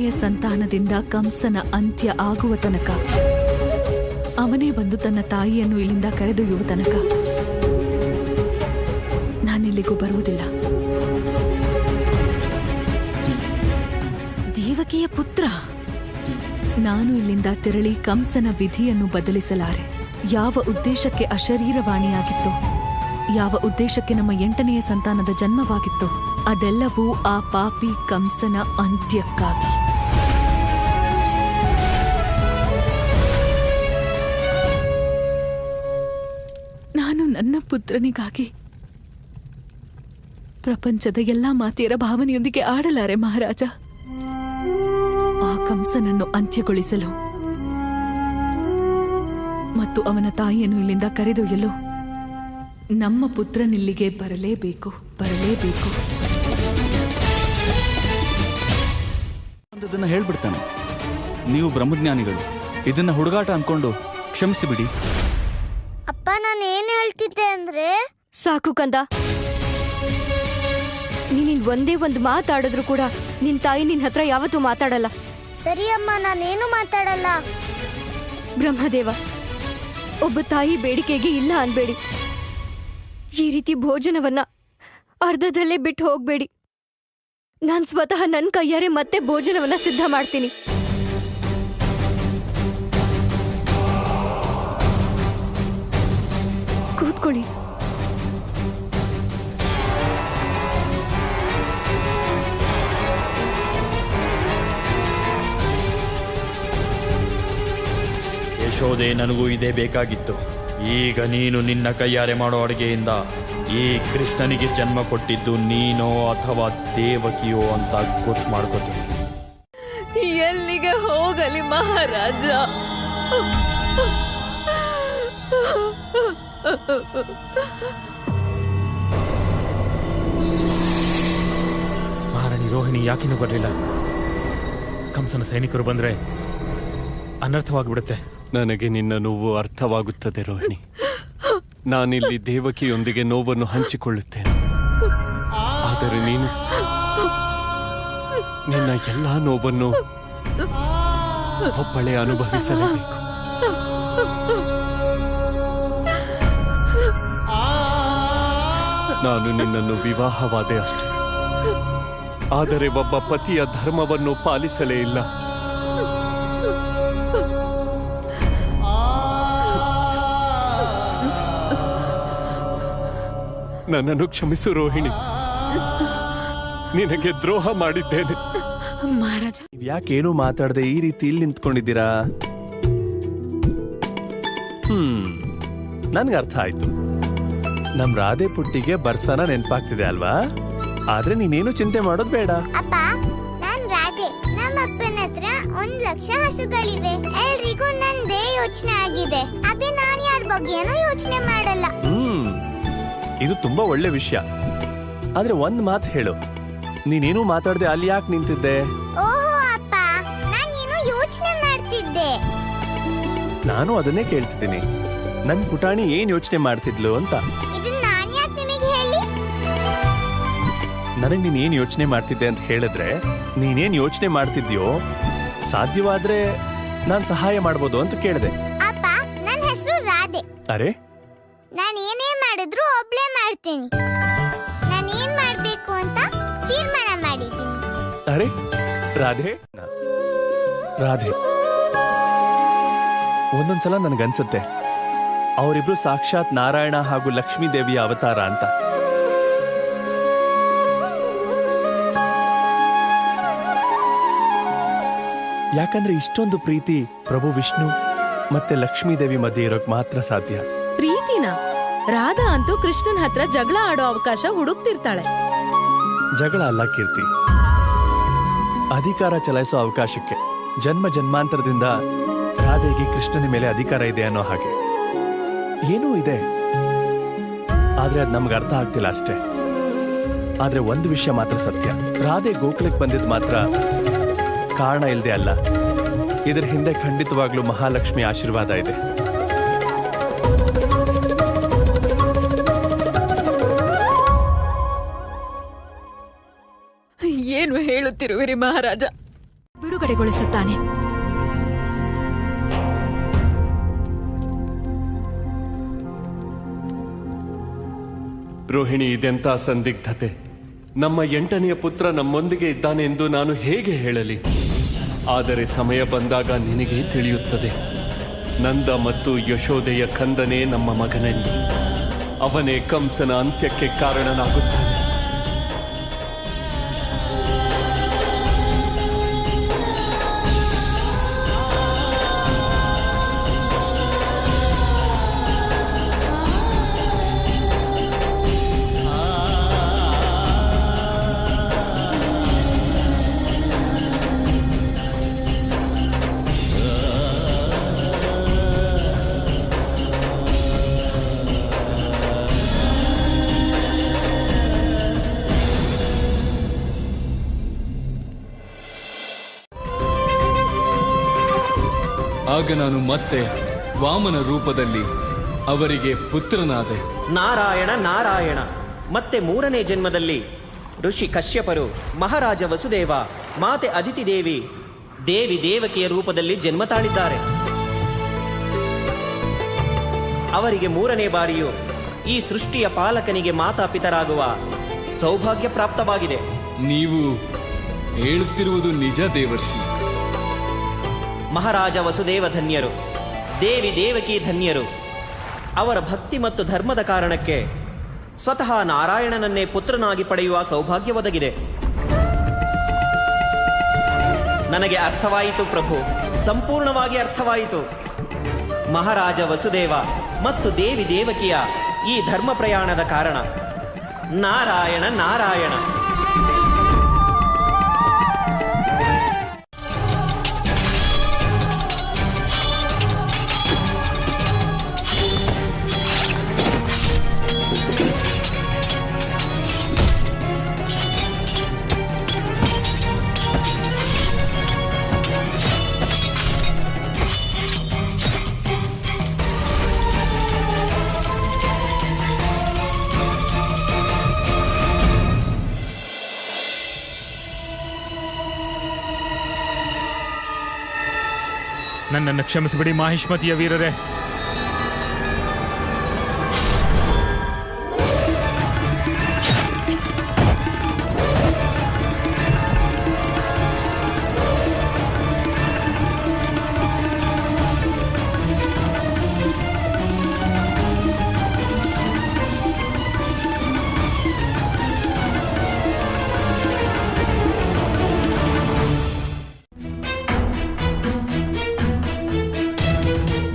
ಎಂಟನೆಯ ಸಂತಾನದಿಂದ ಕಂಸನ ಅಂತ್ಯ ಆಗುವ ತನಕ, ಅವನೇ ಬಂದು ತನ್ನ ತಾಯಿಯನ್ನು ಇಲ್ಲಿಂದ ಕರೆದೊಯ್ಯುವ ತನಕ ನಾನಿಲ್ಲಿಗೂ ಬರುವುದಿಲ್ಲ. ದೇವಕಿಯ ಪುತ್ರ, ನಾನು ಇಲ್ಲಿಂದ ತೆರಳಿ ಕಂಸನ ವಿಧಿಯನ್ನು ಬದಲಿಸಲಾರೆ. ಯಾವ ಉದ್ದೇಶಕ್ಕೆ ಅಶರೀರವಾಣಿಯಾಗಿತ್ತೋ, ಯಾವ ಉದ್ದೇಶಕ್ಕೆ ನಮ್ಮ 8ನೆಯ ಸಂತಾನದ ಜನ್ಮವಾಗಿತ್ತೋ, ಅದೆಲ್ಲವೂ ಆ ಪಾಪಿ ಕಂಸನ ಅಂತ್ಯಕ್ಕಾಗಿ. ನಾನು ನನ್ನ ಪುತ್ರನಿಗಾಗಿ ಪ್ರಪಂಚದ ಎಲ್ಲಾ ಮಾತೆಯರ ಭಾವನೆಯೊಂದಿಗೆ ಆಡಲಾರೆ ಮಹಾರಾಜ. ಆ ಕಂಸನನ್ನು ಅಂತ್ಯಗೊಳಿಸಲು ಮತ್ತು ಅವನ ತಾಯಿಯನ್ನು ಇಲ್ಲಿಂದ ಕರೆದೊಯ್ಯಲು ನಮ್ಮ ಪುತ್ರನಿಲ್ಲಿಗೆ ಬರಲೇಬೇಕು. ಹೇಳ್ಬಿಡ್ತಾನೆ, ನೀವು ಬ್ರಹ್ಮಜ್ಞಾನಿಗಳು, ಇದನ್ನ ಹುಡುಗಾಟ ಅನ್ಕೊಂಡು ಕ್ಷಮಿಸಿಬಿಡಿ. ಅಪ್ಪ, ನಾನು ಏನ್ ಹೇಳ್ತಿದ್ದೆ ಅಂದ್ರೆ, ಸಾಕು ಕಂದ, ನೀನ್ ಒಂದೇ ಒಂದು ಮಾತಾಡಿದ್ರು ಕೂಡ ನಿನ್ ತಾಯಿ ನಿನ್ ಹತ್ರ ಯಾವತ್ತೂ ಮಾತಾಡಲ್ಲ. ಸರಿ ಅಮ್ಮ, ನಾನೇನು ಮಾತಾಡಲ್ಲ. ಬ್ರಹ್ಮದೇವ, ಒಬ್ಬ ತಾಯಿ ಬೇಡಿಕೆಗೆ ಇಲ್ಲ ಅನ್ಬೇಡಿ. ಈ ರೀತಿ ಭೋಜನವನ್ನ ಅರ್ಧದಲ್ಲೇ ಬಿಟ್ಟು ಹೋಗ್ಬೇಡಿ. ನಾನ್ ಸ್ವತಃ ನನ್ನ ಕೈಯಾರೆ ಮತ್ತೆ ಭೋಜನವನ್ನ ಸಿದ್ಧ ಮಾಡ್ತೀನಿ. ಕೂತ್ಕೊಳ್ಳಿ. ಯಶೋದೆ, ನನಗೂ ಇದೇ ಬೇಕಾಗಿತ್ತು. ಈಗ ನೀನು ನಿನ್ನ ಕೈಯಾರೆ ಮಾಡೋ ಅಡುಗೆಯಿಂದ ಈ ಕೃಷ್ಣನಿಗೆ ಜನ್ಮ ಕೊಟ್ಟಿದ್ದು ನೀನೋ ಅಥವಾ ದೇವಕಿಯೋ ಅಂತ ಗೊತ್ತು ಮಾಡ್ಕೋತೀನಿ. ಎಲ್ಲಿಗೆ ಹೋಗಲಿ ಮಹಾರಾಜ? ಮಹಾರಾಣಿ ರೋಹಿಣಿ ಯಾಕಿನ್ನೂ ಬರಲಿಲ್ಲ? ಕಂಸನ ಸೈನಿಕರು ಬಂದ್ರೆ ಅನರ್ಥವಾಗಿಬಿಡುತ್ತೆ. ನನಗೆ ನಿನ್ನ ನೋವು ಅರ್ಥವಾಗುತ್ತದೆ ರೋಹಿಣಿ. ನಾನಿಲ್ಲಿ ದೇವಕಿಯೊಂದಿಗೆ ನೋವನ್ನು ಹಂಚಿಕೊಳ್ಳುತ್ತೇನೆ. ಆದರೆ ನೀನು ನಿನ್ನ ಎಲ್ಲಾ ನೋವನ್ನು ಒಬ್ಬಳೇ ಅನುಭವಿಸಲೇಬೇಕು. ನಾನು ನಿನ್ನನ್ನು ವಿವಾಹವಾದೆ ಅಷ್ಟೇ, ಆದರೆ ಒಬ್ಬ ಪತಿಯ ಧರ್ಮವನ್ನು ಪಾಲಿಸಲೇ ಇಲ್ಲ. ನನ್ನನ್ನು ಕ್ಷಮಿಸು ರೋಹಿಣಿ, ನಿನಗೆ ದ್ರೋಹ ಮಾಡಿದ್ದೇನೆ. ಮಹಾರಾಜ, ಯಾಕೇನು ಮಾತಾಡದೆ ಈ ರೀತಿ ಇಲ್ಲಿ ನಿಂತ್ಕೊಂಡಿದ್ದೀರಾ? ನನ್ಗೆ ಅರ್ಥ ಆಯ್ತು. ನಮ್ ರಾಧೆ ಪುಟ್ಟಿಗೆ ಬರ್ಸನ ನೆನ್ಪಾಗ್ತಿದೆ ಅಲ್ವಾ? ಆದ್ರೆ ನೀನೇನು ಚಿಂತೆ ಮಾಡೋದ್ ಬೇಡ. ಅಪ್ಪ, ನಾನ್ ರಾಧೆ. ನಮ್ಮ ಅಪ್ಪನ ಹತ್ರ 1 ಲಕ್ಷ ಹಸುಗಳಿವೆ. ಎಲ್ರಿಗೂ ನಂದೇ ಯೋಚನೆ ಆಗಿದೆ. ಅದೇ ನಾನ್ ಯಾರ ಬಗ್ಗೆನೂ ಯೋಚನೆ ಮಾಡಲ್ಲ. ಇದು ತುಂಬಾ ಒಳ್ಳೆ ವಿಷಯ. ಆದ್ರೆ ಒಂದ್ ಮಾತು ಹೇಳು, ನೀನೇನು ಮಾತಾಡದೆ ಅಲ್ಲಿ ಯಾಕೆ ನಿಂತಿದ್ದೆ? ಓಹೋ ಅಪ್ಪ, ನಾನೇನು ಯೋಚನೆ ಮಾಡ್ತಿದ್ದೆ. ನಾನು ಅದನ್ನೇ ಕೇಳ್ತಿದ್ದೀನಿ, ನನ್ ಪುಟಾಣಿ ಏನ್ ಯೋಚನೆ ಮಾಡ್ತಿದ್ಲು ಅಂತ. ಇದನ್ನ ನಾನ್ ಯಾಕೆ ನಿಮಗೆ ಹೇಳಿ? ನನಗ್ ನೀನ್ ಏನ್ ಯೋಚನೆ ಮಾಡ್ತಿದ್ದೆ ಅಂತ ಹೇಳಿದ್ರೆ, ನೀನೇನ್ ಯೋಚನೆ ಮಾಡ್ತಿದ್ಯೋ ಸಾಧ್ಯವಾದ್ರೆ ನಾನ್ ಸಹಾಯ ಮಾಡ್ಬೋದು ಅಂತ ಕೇಳಿದೆ. ಅಪ್ಪ, ನನ್ನ ಹೆಸರು ರಾಧೆ. ಅರೆ, ನಾನು ಏನೇ ಮಾಡಿದ್ರು ಒಬ್ಳೆ ಮಾಡ್ತೀನಿ. ನಾನು ಏನ್ ಮಾಡ್ಬೇಕು ಅಂತ ತೀರ್ಮಾನ ಮಾಡಿದ್ದೀನಿ. ಅರೆ ರಾಧೆ, ರಾಧೆ, ಒಂದೊಂದ್ಸಲ ನನ್ಗನ್ಸುತ್ತೆ ಅವರಿಬ್ರು ಸಾಕ್ಷಾತ್ ನಾರಾಯಣ ಹಾಗೂ ಲಕ್ಷ್ಮೀ ದೇವಿಯ ಅವತಾರ ಅಂತ. ಯಾಕಂದ್ರೆ ಇಷ್ಟೊಂದು ಪ್ರೀತಿ ಪ್ರಭು ವಿಷ್ಣು ಮತ್ತೆ ಲಕ್ಷ್ಮೀ ದೇವಿ ಮಧ್ಯೆ ಇರೋಕ್ ಮಾತ್ರ ಸಾಧ್ಯ. ಪ್ರೀತಿನ? ರಾಧಾ ಅಂತೂ ಕೃಷ್ಣನ್ ಹತ್ರ ಜಗಳ ಆಡೋ ಅವಕಾಶ ಹುಡುಕ್ತಿರ್ತಾಳೆ. ಜಗಳ ಅಲ್ಲ ಕೀರ್ತಿ, ಅಧಿಕಾರ ಚಲಾಯಿಸೋ ಅವಕಾಶಕ್ಕೆ. ಜನ್ಮ ಜನ್ಮಾಂತರದಿಂದ ರಾಧೆಗೆ ಕೃಷ್ಣನ ಮೇಲೆ ಅಧಿಕಾರ ಇದೆ ಅನ್ನೋ ಹಾಗೆ ಏನೂ ಇದೆ, ಆದ್ರೆ ಅದ್ ನಮ್ಗೆ ಅರ್ಥ ಆಗ್ತಿಲ್ಲ ಅಷ್ಟೇ. ಆದ್ರೆ ಒಂದು ವಿಷಯ ಮಾತ್ರ ಸತ್ಯ, ರಾಧೆ ಗೋಕುಲಕ್ಕೆ ಬಂದಿದ್ ಮಾತ್ರ ಕಾರಣ ಇಲ್ಲದೆ ಅಲ್ಲ. ಇದರ ಹಿಂದೆ ಖಂಡಿತವಾಗ್ಲೂ ಮಹಾಲಕ್ಷ್ಮಿ ಆಶೀರ್ವಾದ ಇದೆ. ಏನು ಹೇಳುತ್ತಿರುವಿರಿ ಮಹಾರಾಜ? ಬಿಡು ಬಿಡುಗಡೆಗೊಳಿಸುತ್ತಾನೆ. ರೋಹಿಣಿ, ಇದೆಂಥ ಸಂದಿಗ್ಧತೆ! ನಮ್ಮ 8ನೆಯ ಪುತ್ರ ನಮ್ಮೊಂದಿಗೆ ಇದ್ದಾನೆ ಎಂದು ನಾನು ಹೇಗೆ ಹೇಳಲಿ? ಆದರೆ ಸಮಯ ಬಂದಾಗ ನಿನಗೆ ತಿಳಿಯುತ್ತದೆ. ನಂದ ಮತ್ತು ಯಶೋದೆಯ ಕಂದನೇ ನಮ್ಮ ಮಗನೆಂದು. ಅವನೇ ಕಂಸನ ಅಂತ್ಯಕ್ಕೆ ಕಾರಣನಾಗುತ್ತಾನೆ. ಆಗ ನಾನು ಮತ್ತೆ ವಾಮನ ರೂಪದಲ್ಲಿ ಅವರಿಗೆ ಪುತ್ರನಾದೆ. ನಾರಾಯಣ ನಾರಾಯಣ. ಮತ್ತೆ 3ನೇ ಜನ್ಮದಲ್ಲಿ ಋಷಿ ಕಶ್ಯಪರು, ಮಹಾರಾಜ ವಸುದೇವ, ಮಾತೆ ಅದಿತಿ ದೇವಿ, ದೇವಿ ದೇವಕಿಯ ರೂಪದಲ್ಲಿ ಜನ್ಮ ತಾಳಿದ್ದಾರೆ. ಅವರಿಗೆ 3ನೇ ಬಾರಿಯೂ ಈ ಸೃಷ್ಟಿಯ ಪಾಲಕನಿಗೆ ಮಾತಾಪಿತರಾಗುವ ಸೌಭಾಗ್ಯ ಪ್ರಾಪ್ತವಾಗಿದೆ. ನೀವು ಹೇಳುತ್ತಿರುವುದು ನಿಜ ದೇವರ್ಷಿ. ಮಹಾರಾಜ ವಸುದೇವ ಧನ್ಯರು, ದೇವಿ ದೇವಕಿ ಧನ್ಯರು. ಅವರ ಭಕ್ತಿ ಮತ್ತು ಧರ್ಮದ ಕಾರಣಕ್ಕೆ ಸ್ವತಃ ನಾರಾಯಣನನ್ನೇ ಪುತ್ರನಾಗಿ ಪಡೆಯುವ ಸೌಭಾಗ್ಯ ಒದಗಿದೆ. ನನಗೆ ಅರ್ಥವಾಯಿತು ಪ್ರಭು, ಸಂಪೂರ್ಣವಾಗಿ ಅರ್ಥವಾಯಿತು. ಮಹಾರಾಜ ವಸುದೇವ ಮತ್ತು ದೇವಿ ದೇವಕಿಯ ಈ ಧರ್ಮ ಪ್ರಯಾಣದ ಕಾರಣ ನಾರಾಯಣ ನಾರಾಯಣ. ನನ್ನನ್ನು ಕ್ಷಮಿಸಿಬಿಡಿ ಮಾಹಿಷ್ಮತಿಯ ವೀರರೇ.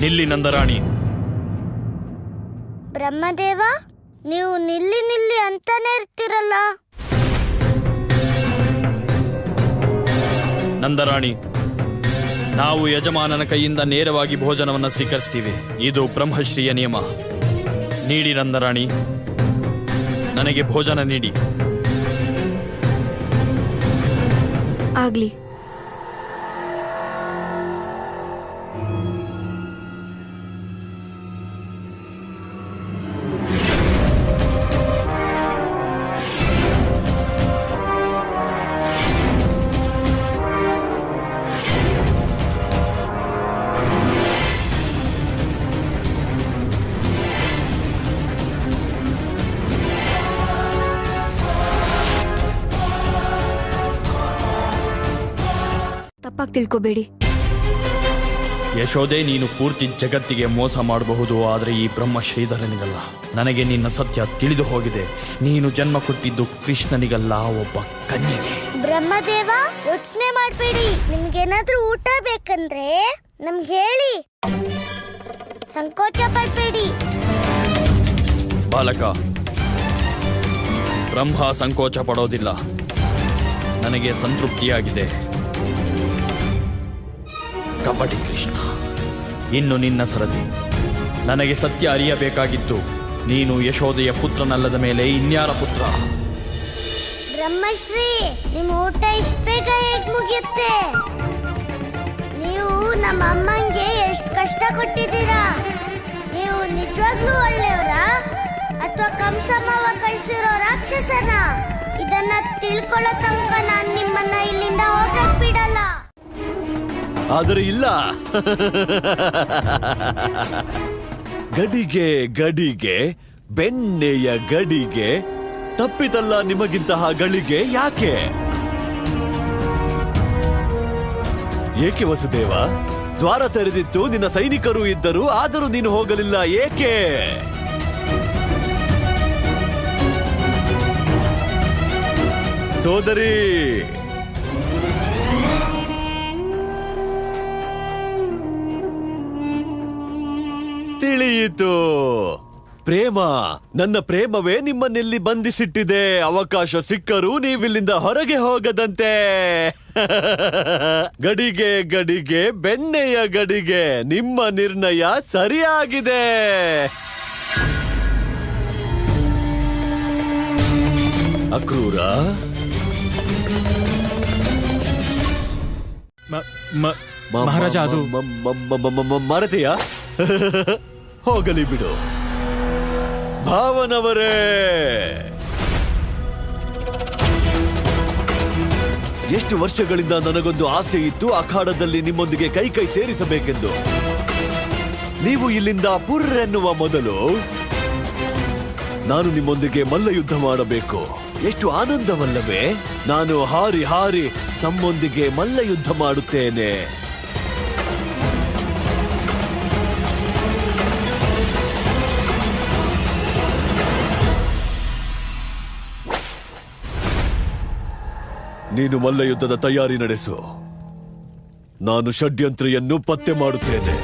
ನಿಲ್ಲಿ ನಂದರಾಣಿ. ಬ್ರಹ್ಮದೇವ, ನೀವು ನಿಲ್ಲಿ ನಿಲ್ಲಿ ಅಂತಾನೆ ಇರ್ತಿರಲ್ಲ. ನಂದರಾಣಿ, ನಾವು ಯಜಮಾನನ ಕೈಯಿಂದ ನೇರವಾಗಿ ಭೋಜನವನ್ನು ಸ್ವೀಕರಿಸ್ತೀವಿ. ಇದು ಬ್ರಹ್ಮಶ್ರೀಯ ನಿಯಮ. ನೀಡಿ ನಂದರಾಣಿ, ನನಗೆ ಭೋಜನ ನೀಡಿ. ಆಗ್ಲಿ. ತಪ್ಪಾಗಿ ತಿಳ್ಕೋಬೇಡಿ. ಯಶೋದೆ, ನೀನು ಪೂರ್ತಿ ಜಗತ್ತಿಗೆ ಮೋಸ ಮಾಡಬಹುದು, ಆದರೆ ಈ ಬ್ರಹ್ಮ ಶ್ರೀಧರನಿಗಲ್ಲ. ನನಗೆ ನಿನ್ನ ಸತ್ಯ ತಿಳಿದು ಹೋಗಿದೆ. ನೀನು ಜನ್ಮ ಕೊಟ್ಟಿದ್ದು ಕೃಷ್ಣನಿಗಲ್ಲ, ಒಬ್ಬ ಕನ್ಯೆಗೆ. ಬ್ರಹ್ಮದೇವ, ಯೋಚನೆ ಮಾಡಬೇಡಿ. ನಿಮ್ಗೇನಾದ್ರೂ ಊಟ ಬೇಕಂದ್ರೆ ನಮ್ಗೆ ಹೇಳಿ, ಸಂಕೋಚ ಪಡಬೇಡಿ. ಬಾಲಕ, ಬ್ರಹ್ಮ ಸಂಕೋಚ ಪಡೋದಿಲ್ಲ. ನನಗೆ ಸಂತೃಪ್ತಿಯಾಗಿದೆ. ಕಪಟಿ ಕೃಷ್ಣ, ಇನ್ನು ನಿನ್ನ ಸರದಿ. ನನಗೆ ಸತ್ಯ ಅರಿಯಬೇಕಾಗಿತ್ತು. ನೀನು ಯಶೋದೆಯ ಪುತ್ರನಲ್ಲದ ಮೇಲೆ ಇನ್ಯಾರ ಪುತ್ರ? ಬ್ರಹ್ಮಶ್ರೀ, ನಿಮ್ಮ ಊಟ ಇಷ್ಟ ಬೇಗ ಹೇಗ್ ಮುಗಿಯುತ್ತೆ? ನೀವು ನಮ್ಮ ಅಮ್ಮಂಗೆ ಎಷ್ಟು ಕಷ್ಟ ಕೊಟ್ಟಿದ್ದೀರಾ. ನೀವು ನಿಜವಾಗ್ಲೂ ಒಳ್ಳೆಯವರಾ ಅಥವಾ ಕಂಸಮ್ಮವ ಕಳಿಸಿರೋ ರಾಕ್ಷಸನ? ಇದನ್ನ ತಿಳ್ಕೊಳ್ಳೋ ತನಕ ನಾನು ನಿಮ್ಮನ್ನ ಇಲ್ಲಿಂದ ಹೋಗಕ್ ಬಿಡಲ್ಲ. ಆದರೆ ಇಲ್ಲ. ಗಡಿಗೆ ಗಡಿಗೆ ಬೆಣ್ಣೆಯ ಗಡಿಗೆ ತಪ್ಪಿತಲ್ಲ ನಿಮಗಿಂತಹ ಗಳಿಗೆ. ಯಾಕೆ ಏಕೆ ವಸುದೇವ? ದ್ವಾರ ತೆರೆದಿತ್ತು, ನಿನ್ನ ಸೈನಿಕರು ಇದ್ದರು, ಆದರೂ ನೀನು ಹೋಗಲಿಲ್ಲ. ಏಕೆ? ಸೋದರಿ, ತಿಳಿಯಿತು. ಪ್ರೇಮ, ನನ್ನ ಪ್ರೇಮವೇ ನಿಮ್ಮನ್ನೆಲ್ಲಿ ಬಂಧಿಸಿಟ್ಟಿದೆ. ಅವಕಾಶ ಸಿಕ್ಕರೂ ನೀವಿಲ್ಲಿಂದ ಹೊರಗೆ ಹೋಗದಂತೆ. ಗಡಿಗೆ ಗಡಿಗೆ ಬೆಣ್ಣೆಯ ಗಡಿಗೆ, ನಿಮ್ಮ ನಿರ್ಣಯ ಸರಿಯಾಗಿದೆ. ಅಕ್ರೂರ, ಮಹಾರಾಜ, ಅದು ಮರತೆಯ ಹೋಗಲಿ ಬಿಡು. ಭಾವನವರೇ, ಎಷ್ಟು ವರ್ಷಗಳಿಂದ ನನಗೊಂದು ಆಸೆ ಇತ್ತು, ಅಖಾಡದಲ್ಲಿ ನಿಮ್ಮೊಂದಿಗೆ ಕೈ ಕೈ ಸೇರಿಸಬೇಕೆಂದು. ನೀವು ಇಲ್ಲಿಂದ ಪುರ್ರೆನ್ನುವ ಮೊದಲು ನಾನು ನಿಮ್ಮೊಂದಿಗೆ ಮಲ್ಲ ಯುದ್ಧ ಮಾಡಬೇಕು. ಎಷ್ಟು ಆನಂದವಲ್ಲವೇ? ನಾನು ಹಾರಿ ಹಾರಿ ತಮ್ಮೊಂದಿಗೆ ಮಲ್ಲ ಯುದ್ಧ ಮಾಡುತ್ತೇನೆ. ನೀನು ಮಲ್ಲ ಯುದ್ಧದ ತಯಾರಿ ನಡೆಸು. ನಾನು ಷಡ್ಯಂತ್ರಿಯನ್ನು ಪತ್ತೆ ಮಾಡುತ್ತೇನೆ.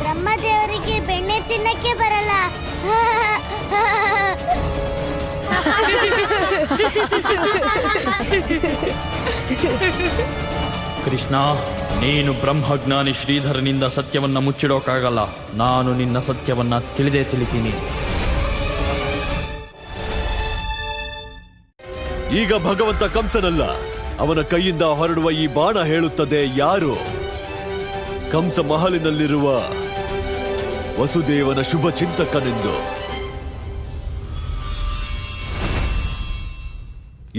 ಬ್ರಹ್ಮದೇವರಿಗೆ ಬೆಣ್ಣೆ ತಿನ್ನಕ್ಕೆ ಬರಲ್ಲ. ಕೃಷ್ಣ, ನೀನು ಬ್ರಹ್ಮಜ್ಞಾನಿ ಶ್ರೀಧರನಿಂದ ಸತ್ಯವನ್ನ ಮುಚ್ಚಿಡೋಕ್ಕಾಗಲ್ಲ. ನಾನು ನಿನ್ನ ಸತ್ಯವನ್ನ ತಿಳಿದೇ ತಿಳಿತೀನಿ. ಈಗ ಭಗವಂತ ಕಂಸನಲ್ಲ, ಅವನ ಕೈಯಿಂದ ಹೊರಡುವ ಈ ಬಾಣ ಹೇಳುತ್ತದೆ ಯಾರು? ಕಂಸ ಮಹಲಿನಲ್ಲಿರುವ ವಸುದೇವನ ಶುಭ ಚಿಂತಕನೆಂದು.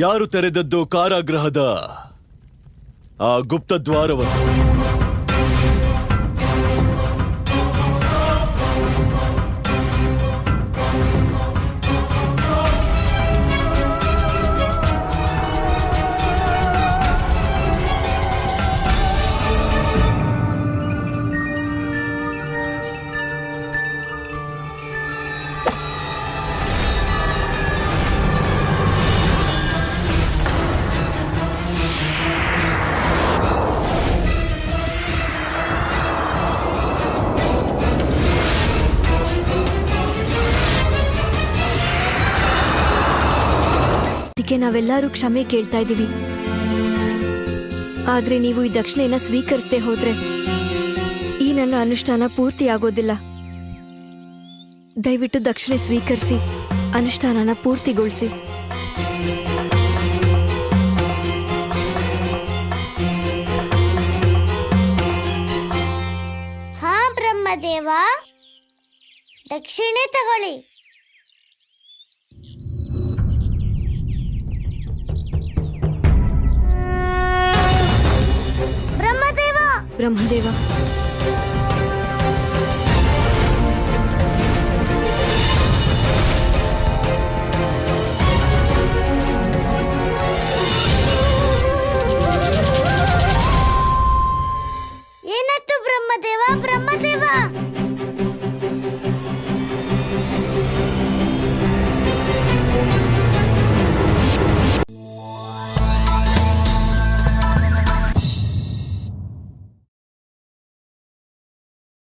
ಯಾರು ತೆರೆದದ್ದು ಕಾರಾಗೃಹದ ಆ ಗುಪ್ತದ್ವಾರವನ್ನು? ನಾವೆಲ್ಲರೂ ಕ್ಷಮೆ ಕೇಳ್ತಾ ಇದ್ದೀವಿ. ಆದ್ರೆ ನೀವು ಈ ದಕ್ಷಿಣೆಯನ್ನ ಸ್ವೀಕರಿಸದೆ ಹೋದ್ರೆ ಈ ನನ್ನ ಅನುಷ್ಠಾನ ಪೂರ್ತಿ ಆಗೋದಿಲ್ಲ. ದಯವಿಟ್ಟು ದಕ್ಷಿಣೆ ಸ್ವೀಕರಿಸಿ ಅನುಷ್ಠಾನನ ಪೂರ್ತಿಗೊಳಿಸಿ. ಹಾ ಬ್ರಹ್ಮದೇವ, ದಕ್ಷಿಣೆ ತಗೊಳ್ಳಿ. ಬ್ರಹ್ಮದೇವ,